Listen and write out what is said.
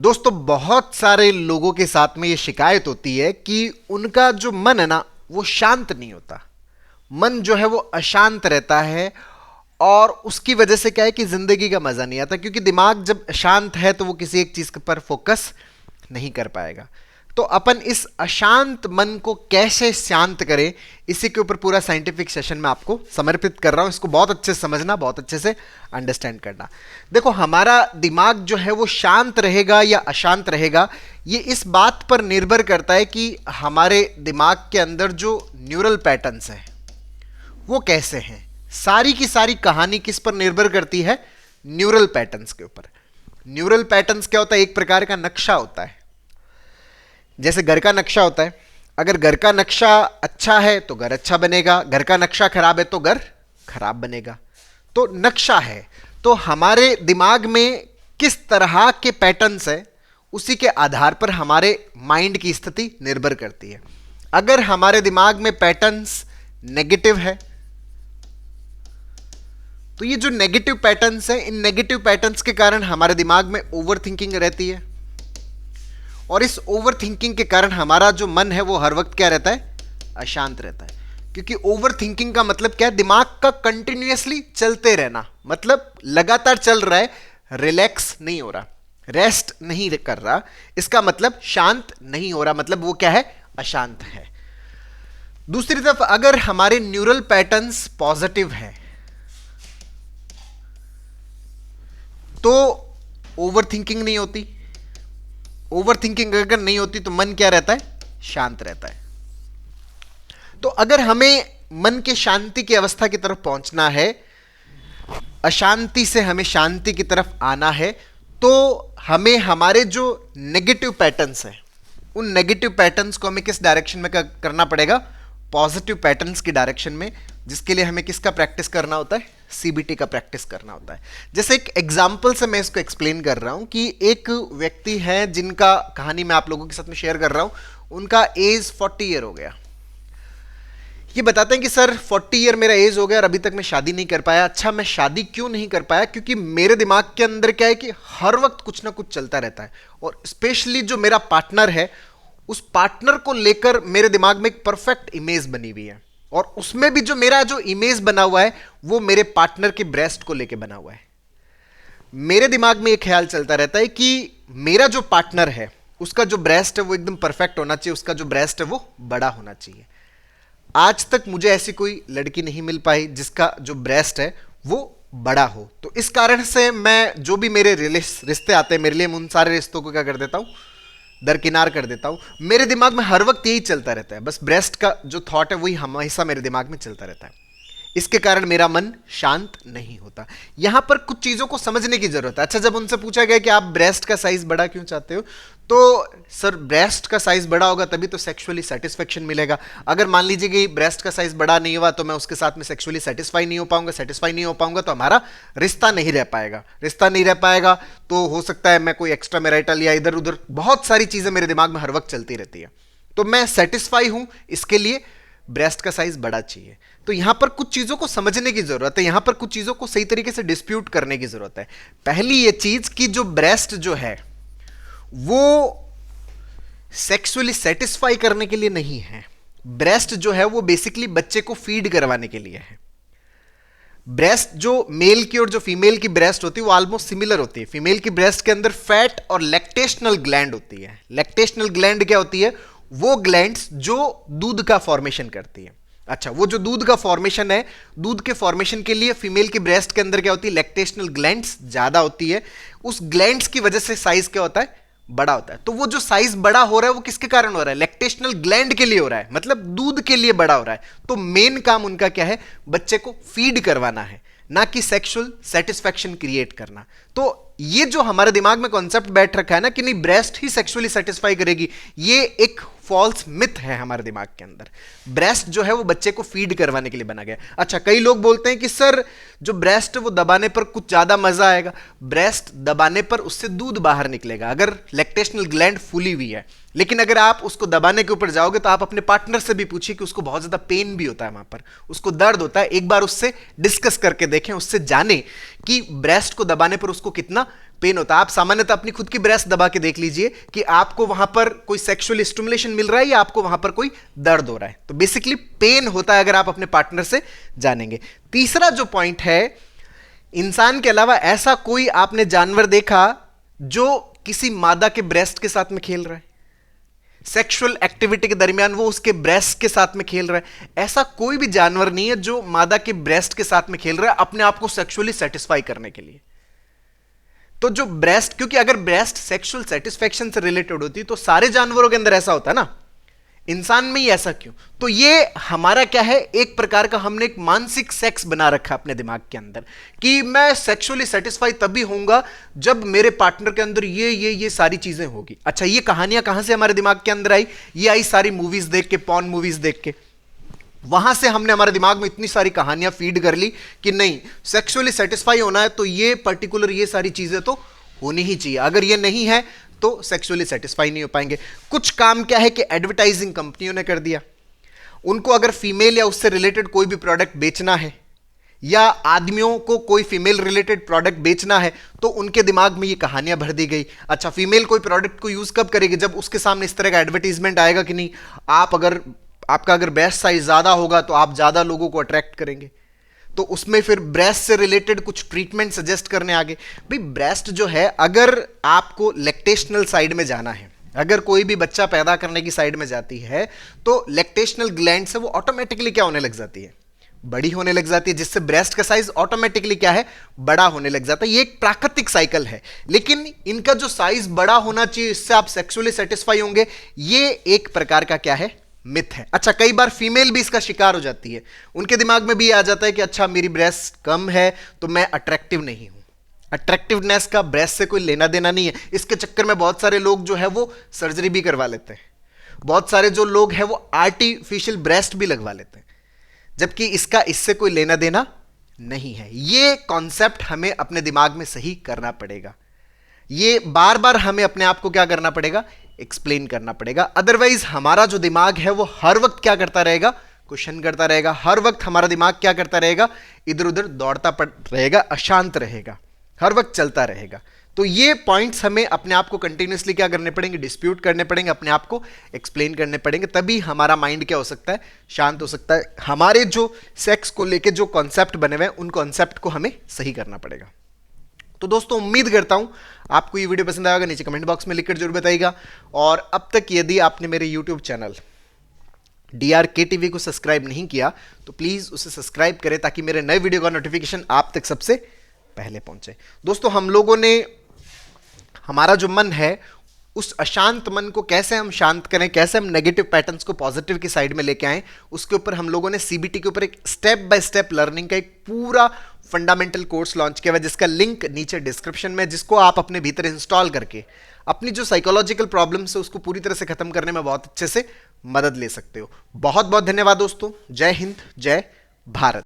दोस्तों, बहुत सारे लोगों के साथ में ये शिकायत होती है कि उनका जो मन है ना, वो शांत नहीं होता। मन जो है वो अशांत रहता है। और उसकी वजह से क्या है कि जिंदगी का मजा नहीं आता, क्योंकि दिमाग जब शांत है तो वो किसी एक चीज पर फोकस नहीं कर पाएगा। तो अपन इस अशांत मन को कैसे शांत करें, इसी के ऊपर पूरा साइंटिफिक सेशन मैं आपको समर्पित कर रहा हूं। इसको बहुत अच्छे से समझना, बहुत अच्छे से अंडरस्टैंड करना। देखो, हमारा दिमाग जो है वो शांत रहेगा या अशांत रहेगा, ये इस बात पर निर्भर करता है कि हमारे दिमाग के अंदर जो न्यूरल पैटर्न्स हैं वो कैसे हैं। सारी की सारी कहानी किस पर निर्भर करती है? न्यूरल पैटर्न्स के ऊपर। न्यूरल पैटर्न्स क्या होता है? एक प्रकार का नक्शा होता है। जैसे घर का नक्शा होता है, अगर घर का नक्शा अच्छा है तो घर अच्छा बनेगा, घर का नक्शा खराब है तो घर खराब बनेगा। तो नक्शा है, तो हमारे दिमाग में किस तरह के पैटर्न्स है, उसी के आधार पर हमारे माइंड की स्थिति निर्भर करती है। अगर हमारे दिमाग में पैटर्न्स नेगेटिव है तो ये जो नेगेटिव पैटर्न्स हैं, इन नेगेटिव पैटर्न्स के कारण हमारे दिमाग में ओवर थिंकिंग रहती है। और इस ओवर थिंकिंग के कारण हमारा जो मन है वो हर वक्त क्या रहता है? अशांत रहता है। क्योंकि ओवर थिंकिंग का मतलब क्या है? दिमाग का कंटिन्यूअसली चलते रहना, मतलब लगातार चल रहा है, रिलैक्स नहीं हो रहा, रेस्ट नहीं कर रहा। इसका मतलब शांत नहीं हो रहा, मतलब वो क्या है? अशांत है। दूसरी तरफ अगर हमारे न्यूरल पैटर्न्स पॉजिटिव हैं तो ओवर थिंकिंग नहीं होती। ओवर थिंकिंग अगर नहीं होती तो मन क्या रहता है? शांत रहता है। तो अगर हमें मन के शांति की अवस्था की तरफ पहुंचना है, अशांति से हमें शांति की तरफ आना है, तो हमें हमारे जो नेगेटिव पैटर्न्स हैं उन नेगेटिव पैटर्न्स को हमें किस डायरेक्शन में करना पड़ेगा? पॉजिटिव पैटर्न्स की डायरेक्शन में। जिसके लिए हमें किसका प्रैक्टिस करना होता है? सीबीटी का प्रैक्टिस करना होता है। जैसे एक एग्जाम्पल से मैं इसको एक्सप्लेन कर रहा हूं कि एक व्यक्ति है जिनका कहानी मैं आप लोगों के साथ में शेयर कर रहा हूं। उनका एज 40 ईयर हो गया। ये बताते हैं कि सर 40 ईयर मेरा एज हो गया और अभी तक मैं शादी नहीं कर पाया। अच्छा, मैं शादी क्यों नहीं कर पाया? क्योंकि मेरे दिमाग के अंदर क्या है कि हर वक्त कुछ ना कुछ चलता रहता है। और स्पेशली जो मेरा पार्टनर है, उस पार्टनर को लेकर मेरे दिमाग में एक परफेक्ट इमेज बनी हुई है। और उसमें भी जो मेरा जो इमेज बना हुआ है वो मेरे पार्टनर के ब्रेस्ट को लेकर बना हुआ है। मेरे दिमाग में एक ख्याल चलता रहता है कि मेरा जो पार्टनर है उसका जो ब्रेस्ट है वो एकदम परफेक्ट होना चाहिए, उसका जो ब्रेस्ट है वो बड़ा होना चाहिए। आज तक मुझे ऐसी कोई लड़की नहीं मिल पाई जिसका जो ब्रेस्ट है वो बड़ा हो। तो इस कारण से मैं जो भी मेरे रिश्ते आते हैं, मेरे लिए उन सारे रिश्तों को क्या कर देता हूं? दरकिनार कर देता हूं। मेरे दिमाग में हर वक्त यही चलता रहता है, बस ब्रेस्ट का जो थॉट है वही हमेशा मेरे दिमाग में चलता रहता है। इसके कारण मेरा मन शांत नहीं होता। यहां पर कुछ चीजों को समझने की जरूरत है। अच्छा, जब उनसे पूछा गया कि आप ब्रेस्ट का साइज बड़ा क्यों चाहते हो, तो सर ब्रेस्ट का साइज बड़ा होगा तभी तो सेक्सुअली सेटिस्फेक्शन मिलेगा। अगर मान लीजिए कि ब्रेस्ट का साइज बड़ा नहीं हुआ तो मैं उसके साथ में सेक्सुअली सेटिस्फाई नहीं हो पाऊंगा, सेटिस्फाई नहीं हो पाऊंगा तो हमारा रिश्ता नहीं रह पाएगा। रिश्ता नहीं रह पाएगा तो हो सकता है मैं कोई एक्स्ट्रा मैरिटल या इधर उधर बहुत सारी चीजें मेरे दिमाग में हर वक्त चलती रहती है। तो मैं सेटिस्फाई हूं, इसके लिए ब्रेस्ट का साइज बड़ा चाहिए। तो यहां पर कुछ चीजों को समझने की जरूरत है, यहां पर कुछ चीजों को सही तरीके से डिस्प्यूट करने की जरूरत है। पहली ये चीज कि जो ब्रेस्ट जो है वो सेक्सुअली सेटिस्फाई करने के लिए नहीं है। ब्रेस्ट जो है वो बेसिकली बच्चे को फीड करवाने के लिए है। ब्रेस्ट जो मेल की और जो फीमेल की ब्रेस्ट होती है वो ऑलमोस्ट सिमिलर होती है। फीमेल की ब्रेस्ट के अंदर फैट और लैक्टेशनल ग्लैंड होती है। लैक्टेशनल ग्लैंड क्या होती है? वो ग्लैंड्स जो दूध का फॉर्मेशन करती है। अच्छा, वो जो दूध का फॉर्मेशन है, दूध के फॉर्मेशन के लिए फीमेल की ब्रेस्ट के अंदर क्या होती है? लैक्टेशनल ग्लैंड्स ज्यादा होती है। उस ग्लैंड्स की वजह से साइज क्या होता है? बड़ा होता है। तो वो जो साइज बड़ा हो रहा है वो किसके कारण हो रहा है? लैक्टेशनल ग्लैंड के लिए हो रहा है, मतलब दूध के लिए बड़ा हो रहा है। तो मेन काम उनका क्या है? बच्चे को फीड करवाना है, ना कि सेक्सुअल सेटिस्फैक्शन क्रिएट करना। तो ये जो हमारे दिमाग में कॉन्सेप्ट बैठ रखा है ना कि नहीं ब्रेस्ट ही सेक्सुअली सेटिस्फाई करेगी, ये एक फॉल्स मिथ है हमारे दिमाग के अंदर। ब्रेस्ट जो है वो बच्चे को फीड करवाने के लिए बना गया। अच्छा, कई लोग बोलते हैं कि सर जो ब्रेस्ट है वो दबाने पर कुछ ज्यादा मजा आएगा। ब्रेस्ट दबाने पर उससे दूध बाहर निकलेगा अगर लैक्टेशनल ग्लैंड फूली हुई है। लेकिन अगर आप उसको दबाने के ऊपर जाओगे तो आप अपने पार्टनर से भी पूछिए कि उसको बहुत ज्यादा पेन भी होता है, वहां पर उसको दर्द होता है। एक बार उससे डिस्कस करके देखें, उससे जाने कि ब्रेस्ट को दबाने पर उसको कितना पेन होता है। आप सामान्यतः अपनी खुद की ब्रेस्ट दबा के देख लीजिए कि आपको वहां पर कोई सेक्सुअल स्टिमुलेशन मिल रहा है या आपको वहां पर कोई दर्द हो रहा है। तो बेसिकली पेन होता है अगर आप अपने पार्टनर से जानेंगे। तीसरा जो पॉइंट है, इंसान के अलावा ऐसा कोई आपने जानवर देखा जो किसी मादा के ब्रेस्ट के साथ में खेल रहा है, सेक्सुअल एक्टिविटी के दरमियान वो उसके ब्रेस्ट के साथ में खेल रहा है? ऐसा कोई भी जानवर नहीं है जो मादा के ब्रेस्ट के साथ में खेल रहा है अपने आप को सेक्सुअली सेटिस्फाई करने के लिए। तो जो ब्रेस्ट, क्योंकि अगर ब्रेस्ट सेक्सुअल सेटिस्फैक्शन से रिलेटेड होती तो सारे जानवरों के अंदर ऐसा होता ना, इंसान में ही ऐसा क्यों? तो ये हमारा क्या है, एक प्रकार का हमने एक मानसिक सेक्स बना रखा अपने दिमाग के अंदर कि मैं सेक्सुअली सेटिस्फाई तभी होऊंगा जब मेरे पार्टनर के अंदर ये सारी चीजें होगी। अच्छा, ये कहानियां कहां से हमारे दिमाग के अंदर आई? ये आई सारी मूवीज देख के, पॉर्न मूवीज देख के। वहां से हमने हमारे दिमाग में इतनी सारी कहानियां फीड कर ली कि नहीं, सेक्सुअली सेटिस्फाई होना है तो ये पर्टिकुलर ये सारी चीजें तो होनी ही चाहिए, अगर ये नहीं है तो सेक्सुअली सेटिस्फाई नहीं हो पाएंगे। कुछ काम क्या है कि एडवर्टाइजिंग कंपनियों ने कर दिया, उनको अगर फीमेल या उससे रिलेटेड कोई भी प्रोडक्ट बेचना है या आदमियों को कोई फीमेल रिलेटेड प्रोडक्ट बेचना है तो उनके दिमाग में ये कहानियां भर दी गई। अच्छा, फीमेल कोई प्रोडक्ट को यूज कब करेगी? जब उसके सामने इस तरह का एडवर्टीजमेंट आएगा कि नहीं, आपका अगर ब्रेस्ट साइज ज्यादा होगा तो आप ज्यादा लोगों को अट्रैक्ट करेंगे। तो उसमें फिर ब्रेस्ट से रिलेटेड कुछ ट्रीटमेंट सजेस्ट करने आगे। भाई ब्रेस्ट जो है, अगर आपको लैक्टेशनल साइड में जाना है, अगर कोई भी बच्चा पैदा करने की साइड में जाती है तो लैक्टेशनल ग्लैंड से वो ऑटोमेटिकली क्या होने लग जाती है, बड़ी होने लग जाती है, जिससे ब्रेस्ट का साइज ऑटोमेटिकली क्या है, बड़ा होने लग जाता है। ये एक प्राकृतिक साइकिल है, लेकिन इनका जो साइज बड़ा होना चाहिए इससे आप सेक्सुअली सेटिस्फाई होंगे, ये एक प्रकार का क्या है, मिथ है। अच्छा, कई बार फीमेल भी इसका शिकार हो जाती है, उनके दिमाग में भी आ जाता है कि अच्छा मेरी ब्रेस्ट कम है तो मैं अट्रैक्टिव नहीं हूं। अट्रैक्टिवनेस का ब्रेस्ट से कोई लेना देना नहीं है। इसके चक्कर में बहुत सारे लोग जो है वो सर्जरी भी करवा लेते हैं, बहुत सारे जो लोग हैं वो आर्टिफिशियल ब्रेस्ट भी लगवा लेते हैं, जबकि इससे कोई लेना देना नहीं है। ये कॉन्सेप्ट हमें अपने दिमाग में सही करना पड़ेगा, ये बार बार हमें अपने आप को क्या करना पड़ेगा, एक्सप्लेन करना पड़ेगा। अदरवाइज हमारा जो दिमाग है वो हर वक्त क्या करता रहेगा, क्वेश्चन करता रहेगा। हर वक्त हमारा दिमाग क्या करता रहेगा, इधर उधर दौड़ता रहेगा, अशांत रहेगा, हर वक्त चलता रहेगा। तो ये पॉइंट्स हमें अपने आप को कंटिन्यूसली क्या करने पड़ेंगे, डिस्प्यूट करने पड़ेंगे, अपने आप को एक्सप्लेन करने पड़ेंगे, तभी हमारा माइंड क्या हो सकता है, शांत हो सकता है। हमारे जो सेक्स को लेके जो कॉन्सेप्ट बने हुए हैं उन कॉन्सेप्ट को हमें सही करना पड़ेगा। तो दोस्तों, उम्मीद करता हूं आपको ये वीडियो पसंद आएगा, नीचे कमेंट बॉक्स में लिखकर जरूर बताइएगा। और अब तक यदि आपने मेरे यूट्यूब चैनल DRK TV को सब्सक्राइब नहीं किया तो प्लीज उसे सब्सक्राइब करें ताकि मेरे नए वीडियो का नोटिफिकेशन आप तक सबसे पहले पहुंचे। दोस्तों, हम लोगों ने हमारा जो मन है उस अशांत मन को कैसे हम शांत करें, कैसे हम नेगेटिव पैटर्न्स को पॉजिटिव की साइड में लेके आएं, उसके ऊपर हम लोगों ने CBT के ऊपर एक स्टेप बाय स्टेप लर्निंग का एक पूरा फंडामेंटल कोर्स लॉन्च किया हुआ है, जिसका लिंक नीचे डिस्क्रिप्शन में, जिसको आप अपने भीतर इंस्टॉल करके अपनी जो साइकोलॉजिकल प्रॉब्लम्स है उसको पूरी तरह से खत्म करने में बहुत अच्छे से मदद ले सकते हो। बहुत बहुत धन्यवाद दोस्तों। जय हिंद, जय भारत।